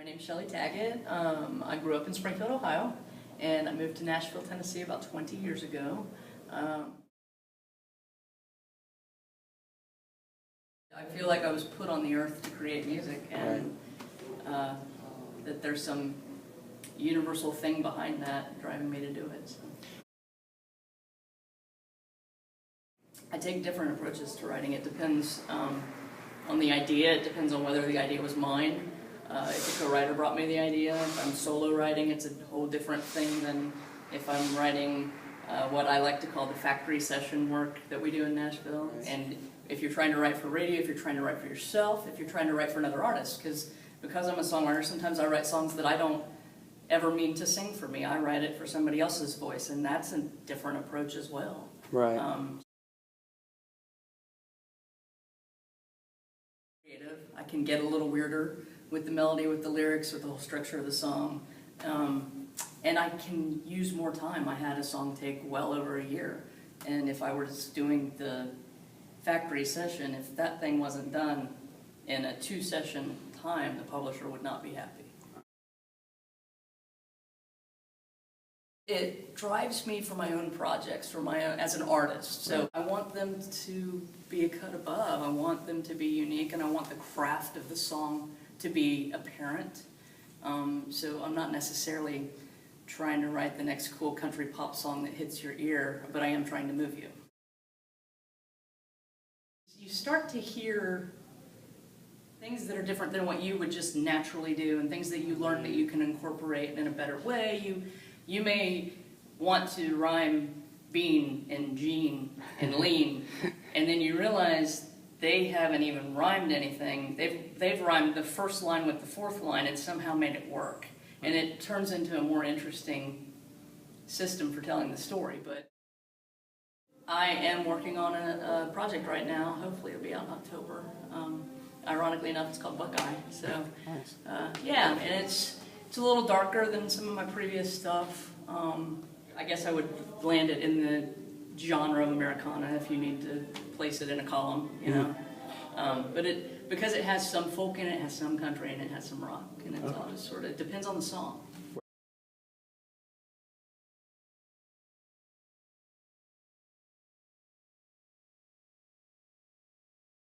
name's Cheley Tackett. I grew up in Springfield, Ohio, and I moved to Nashville, Tennessee about 20 years ago. I feel like I was put on the earth to create music, and that there's some universal thing behind that driving me to do it. So. I take different approaches to writing. It depends on the idea. It depends on whether the idea was mine. If a co-writer brought me the idea, if I'm solo writing, it's a whole different thing than if I'm writing what I like to call the factory session work that we do in Nashville. Nice. And if you're trying to write for radio, if you're trying to write for yourself, if you're trying to write for another artist, because I'm a songwriter, sometimes I write songs that I don't ever mean to sing for me. I write it for somebody else's voice, and that's a different approach as well. Right. I can get a little weirder with the melody, with the lyrics, with the whole structure of the song. And I can use more time. I had a song take well over a year. And if I were just doing the factory session, if that thing wasn't done in a 2-session time, the publisher would not be happy. It drives me for my own projects, for my own, as an artist. So I want them to be a cut above. I want them to be unique, and I want the craft of the song to be apparent. So I'm not necessarily trying to write the next cool country pop song that hits your ear, but I am trying to move you. You start to hear things that are different than what you would just naturally do, and things that you learn that you can incorporate in a better way. You may want to rhyme bean and jean and lean, and then you realize they haven't even rhymed anything. They've rhymed the first line with the fourth line and somehow made it work. And it turns into a more interesting system for telling the story. But I am working on a project right now. Hopefully it'll be out in October. Ironically enough, it's called Buckeye. So yeah, and it's a little darker than some of my previous stuff. I guess I would land it in the genre of Americana if you need to place it in a column, you know. But because it has some folk in it, it has some country in it, it has some rock, and it all just sort of depends on the song.